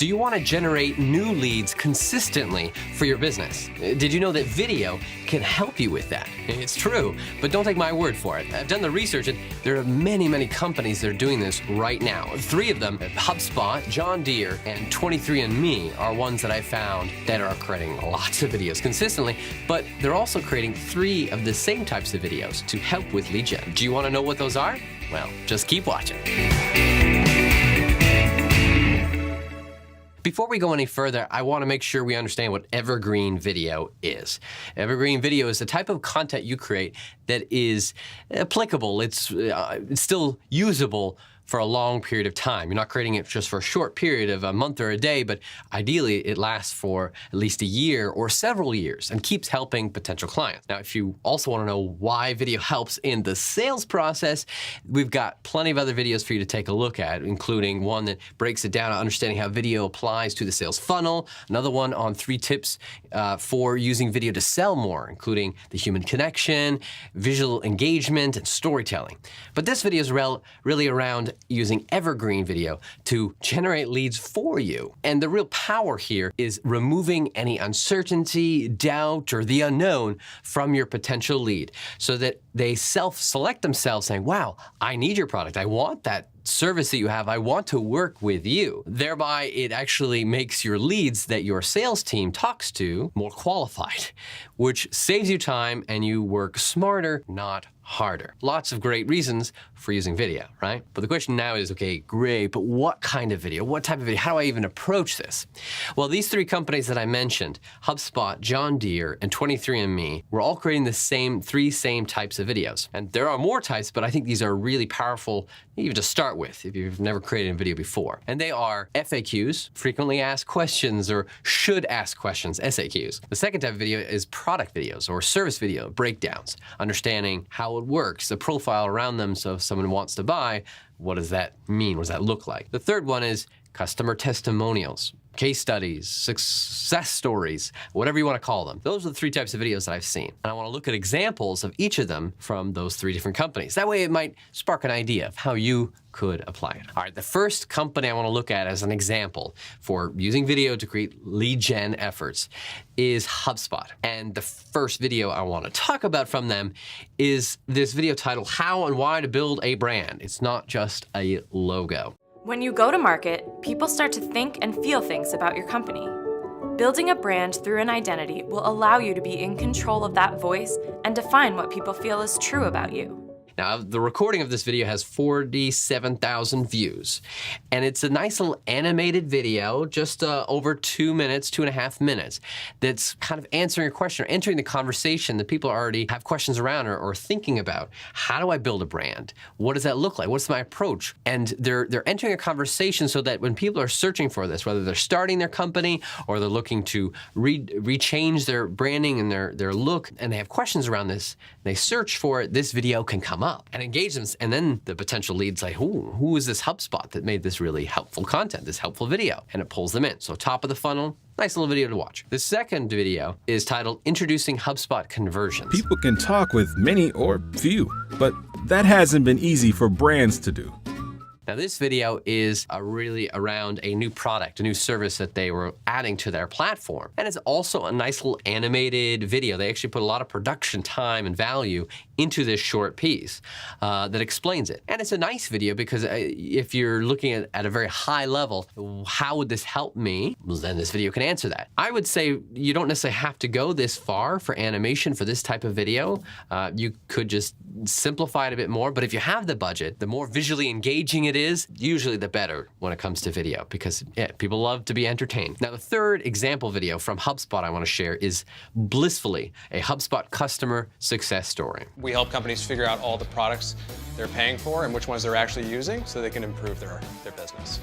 Do you want to generate new leads consistently for your business? Did you know that video can help you with that? It's true, but don't take my word for it. I've done the research and there are many companies that are doing this right now. 3 of them, HubSpot, John Deere, and 23andMe are ones that I found that are creating lots of videos consistently, but they're also creating 3 of the same types of videos to help with lead gen. Do you want to know what those are? Well, just keep watching. Before we go any further, I want to make sure we understand what Evergreen video is. Evergreen video is the type of content you create that is applicable. It's still usable for a long period of time. You're not creating it just for a short period of a month or a day, but ideally it lasts for at least a year or several years and keeps helping potential clients. Now, if you also want to know why video helps in the sales process, we've got plenty of other videos for you to take a look at, including one that breaks it down on understanding how video applies to the sales funnel, another one on 3 tips for using video to sell more, including the human connection, visual engagement, and storytelling. But this video is really around using Evergreen video to generate leads for you. And the real power here is removing any uncertainty, doubt, or the unknown from your potential lead so that they self-select themselves saying, wow, I need your product. I want that service that you have. I want to work with you. Thereby, it actually makes your leads that your sales team talks to more qualified, which saves you time and you work smarter, not harder. Lots of great reasons for using video, right? But the question now is, okay, great, but what kind of video? What type of video? How do I even approach this? Well, these 3 companies that I mentioned, HubSpot, John Deere, and 23andMe, were all creating the same 3 types of videos. And there are more types, but I think these are really powerful even to start with if you've never created a video before. And they are FAQs, frequently asked questions, or should ask questions, SAQs. The second type of video is product videos or service video breakdowns, understanding how it works, the profile around them, so if someone wants to buy, what does that mean? What does that look like? The third one is customer testimonials, case studies, success stories, whatever you want to call them. Those are the 3 types of videos that I've seen. And I want to look at examples of each of them from those 3 different companies. That way it might spark an idea of how you could apply it. All right, the first company I want to look at as an example for using video to create lead gen efforts is HubSpot. And the first video I want to talk about from them is this video titled, How and Why to Build a Brand. It's not just a logo. When you go to market, people start to think and feel things about your company. Building a brand through an identity will allow you to be in control of that voice and define what people feel is true about you. Now, the recording of this video has 47,000 views, and it's a nice little animated video, just over 2 minutes, 2.5 minutes, that's kind of answering a question or entering the conversation that people already have questions around or thinking about. How do I build a brand? What does that look like? What's my approach? And they're entering a conversation so that when people are searching for this, whether they're starting their company or they're looking to rechange their branding and their look, and they have questions around this, they search for it, this video can come up and engage them. And then the potential leads like, who is this HubSpot that made this really helpful content, this helpful video? And it pulls them in. So top of the funnel, nice little video to watch. The second video is titled Introducing HubSpot Conversions. People can talk with many or few, but that hasn't been easy for brands to do. Now this video is really around a new product, a new service that they were adding to their platform. And it's also a nice little animated video. They actually put a lot of production time and value into this short piece that explains it. And it's a nice video because if you're looking at a very high level, how would this help me? Well, then this video can answer that. I would say you don't necessarily have to go this far for animation for this type of video. You could just simplify it a bit more, but if you have the budget, the more visually engaging it is, usually the better when it comes to video because people love to be entertained. Now the third example video from HubSpot I want to share is Blissfully, a HubSpot customer success story. We help companies figure out all the products they're paying for and which ones they're actually using so they can improve their business.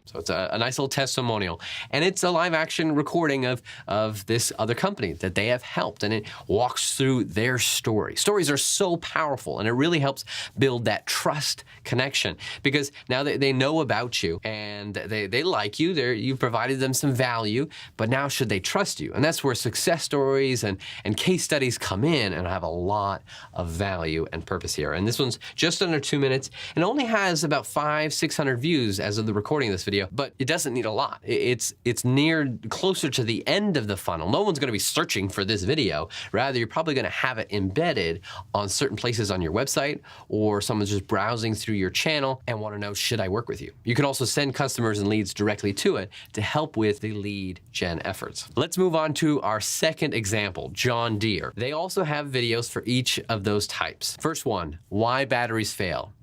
So it's a nice little testimonial. And it's a live action recording of this other company that they have helped, and it walks through their story. Stories are so powerful, and it really helps build that trust connection because now they know about you and they like you. You've provided them some value, but now should they trust you? And that's where success stories and case studies come in and have a lot of value and purpose here. And this one's just under 2 minutes and only has about 500-600 views as of the recording of this video. video, but it doesn't need a lot. It's near closer to the end of the funnel. No one's going to be searching for this video. Rather, you're probably going to have it embedded on certain places on your website, or someone's just browsing through your channel and want to know, should I work with you? You can also send customers and leads directly to it to help with the lead gen efforts. Let's move on to our second example, John Deere. They also have videos for each of those types. First one, why batteries fail.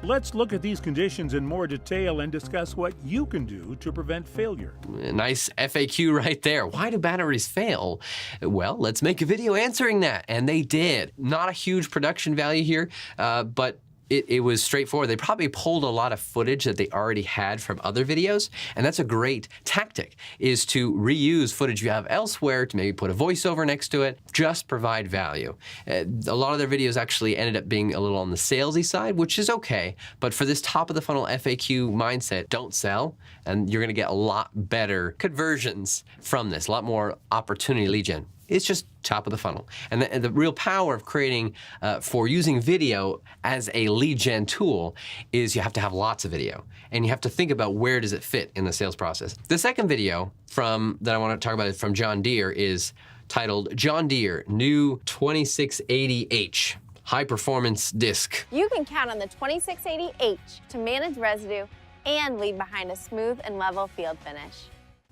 Let's look at these conditions in more detail and discuss what you can do to prevent failure. Nice FAQ right there. Why do batteries fail? Well, let's make a video answering that. And they did. Not a huge production value here, but it was straightforward. They probably pulled a lot of footage that they already had from other videos, and that's a great tactic, is to reuse footage you have elsewhere, to maybe put a voiceover next to it, just provide value. A lot of their videos actually ended up being a little on the salesy side, which is okay, but for this top of the funnel FAQ mindset, don't sell, and you're gonna get a lot better conversions from this, a lot more opportunity lead gen. It's just top of the funnel. And the real power of creating, for using video as a lead gen tool is you have to have lots of video. And you have to think about where does it fit in the sales process. The second video that I want to talk about is from John Deere is titled John Deere New 2680H High Performance Disc. You can count on the 2680H to manage residue and leave behind a smooth and level field finish.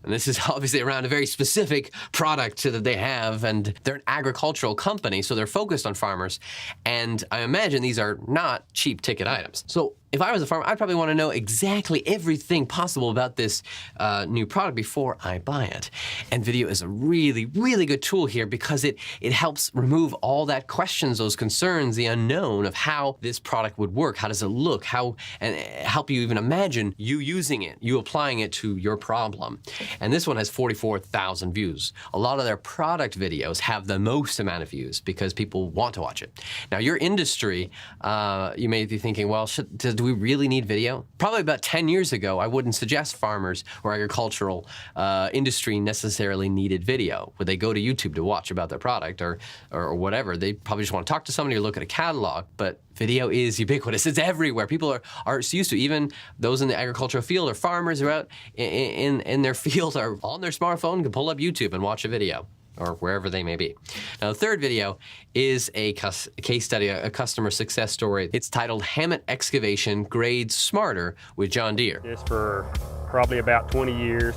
And this is obviously around a very specific product that they have, and they're an agricultural company, so they're focused on farmers. And I imagine these are not cheap ticket items. So if I was a farmer, I'd probably want to know exactly everything possible about this new product before I buy it. And video is a really, really good tool here because it helps remove all that questions, those concerns, the unknown of how this product would work, how does it look, and help you even imagine you using it, you applying it to your problem. And this one has 44,000 views. A lot of their product videos have the most amount of views because people want to watch it. Now, your industry, you may be thinking, well, do we really need video? Probably about 10 years ago, I wouldn't suggest farmers or agricultural industry necessarily needed video. Would they go to YouTube to watch about their product or whatever? They probably just want to talk to somebody or look at a catalog, but video is ubiquitous. It's everywhere. People are used to, even those in the agricultural field or farmers are out in their field are on their smartphone, can pull up YouTube and watch a video, or wherever they may be. Now, the third video is a case study, a customer success story. It's titled Hammond Excavation Grade Smarter with John Deere. This for probably about 20 years.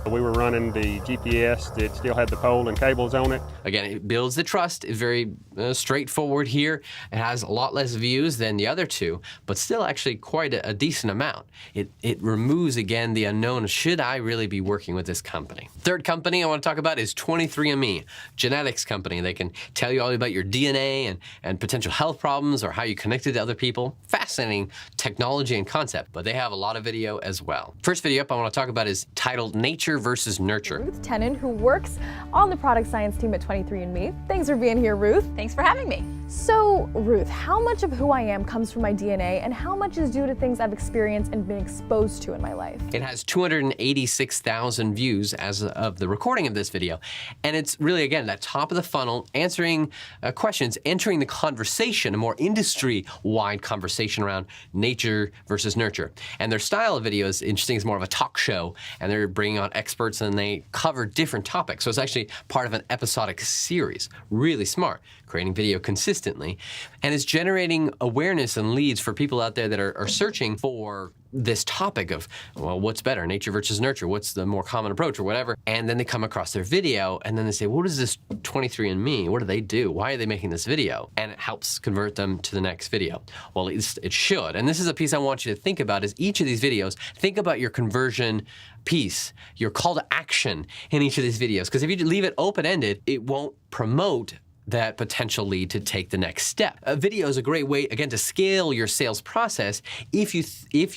We were running the GPS that still had the pole and cables on it. Again, it builds the trust. It's very straightforward here. It has a lot less views than the other two, but still actually quite a decent amount. It removes, again, the unknown. Should I really be working with this company? Third company I want to talk about is 23andMe, genetics company. They can tell you all about your DNA and potential health problems or how you connected to other people. Fascinating technology and concept, but they have a lot of video as well. First video up I want to talk about is titled Nature versus Nurture. Ruth Tennant, who works on the product science team at 23andMe. Thanks for being here, Ruth. Thanks for having me. So, Ruth, how much of who I am comes from my DNA, and how much is due to things I've experienced and been exposed to in my life? It has 286,000 views as of the recording of this video, and it's really, again, that top of the funnel, answering questions, entering the conversation, a more industry-wide conversation around nature versus nurture. And their style of video is interesting. It's more of a talk show, and they're bringing on experts, and they cover different topics. So it's actually part of an episodic series. Really smart, creating video consistently, and it's generating awareness and leads for people out there that are searching for this topic of, well, what's better, nature versus nurture? What's the more common approach or whatever? And then they come across their video and then they say, what is this 23andMe? What do they do? Why are they making this video? And it helps convert them to the next video. Well, at least it should. And this is a piece I want you to think about is each of these videos, think about your conversion piece, your call to action in each of these videos. Because if you leave it open-ended, it won't promote that potential lead to take the next step. A video is a great way, again, to scale your sales process if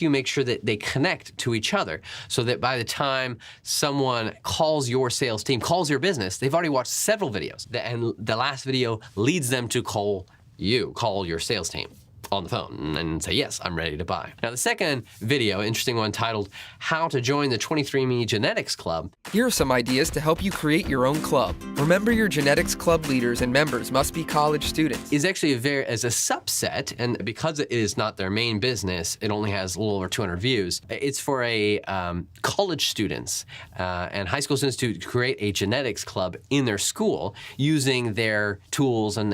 you make sure that they connect to each other, so that by the time someone calls your sales team, calls your business, they've already watched several videos, and the last video leads them to call your sales team. on the phone and say, yes, I'm ready to buy. Now, the second video, interesting one, titled How to Join the 23andMe Genetics Club. Here are some ideas to help you create your own club. Remember, your genetics club leaders and members must be college students. Is actually as a subset, and because it is not their main business, it only has a little over 200 views. It's for college students and high school students to create a genetics club in their school using their tools and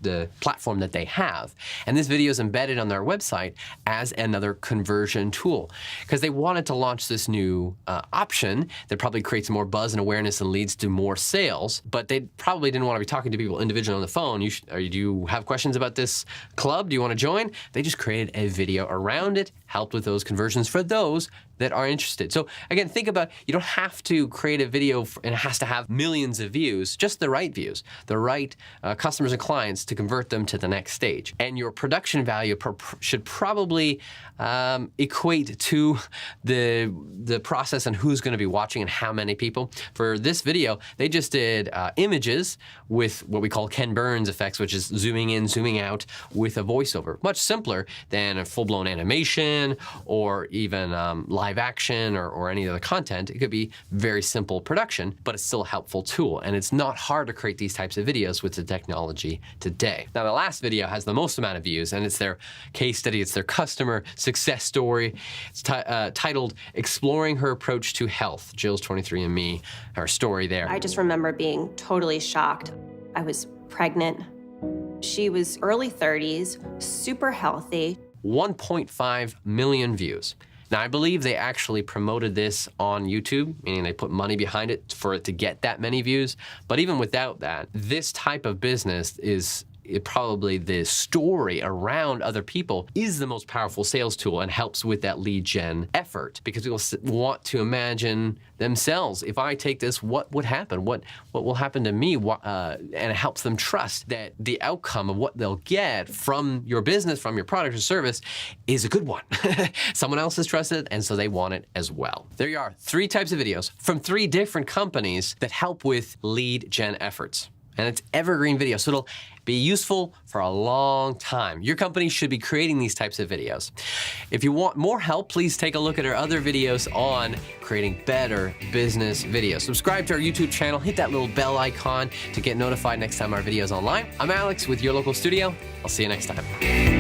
the platform that they have. And this video is embedded on their website as another conversion tool because they wanted to launch this new option that probably creates more buzz and awareness and leads to more sales, but they probably didn't want to be talking to people individually on the phone. Do you have questions about this club? Do you want to join? They just created a video around it, helped with those conversions for those that are interested. So again, think about, you don't have to create a video and it has to have millions of views, just the right views, the right customers and clients to convert them to the next stage. And your production value should probably equate to the process and who's going to be watching and how many people. For this video, they just did images with what we call Ken Burns effects, which is zooming in, zooming out with a voiceover. Much simpler than a full-blown animation or even live action or any other content. It could be very simple production, but it's still a helpful tool. And it's not hard to create these types of videos with the technology today. Now, the last video has the most amount of views, and it's their case study. It's their customer success story. It's titled Exploring Her Approach to Health. Jill's 23andMe, her story there. I just remember being totally shocked. I was pregnant. She was early 30s, super healthy. 1.5 million views. Now, I believe they actually promoted this on YouTube, meaning they put money behind it for it to get that many views. But even without that, this type of business is probably the story around other people is the most powerful sales tool and helps with that lead gen effort, because people want to imagine themselves, if I take this, what would happen? What will happen to me? And it helps them trust that the outcome of what they'll get from your business, from your product or service, is a good one. Someone else has trusted it, and so they want it as well. There you are, 3 types of videos from 3 different companies that help with lead gen efforts. And it's evergreen video, so it'll be useful for a long time. Your company should be creating these types of videos. If you want more help, please take a look at our other videos on creating better business videos. Subscribe to our YouTube channel, hit that little bell icon to get notified next time our video is online. I'm Alex with Your Local Studio. I'll see you next time.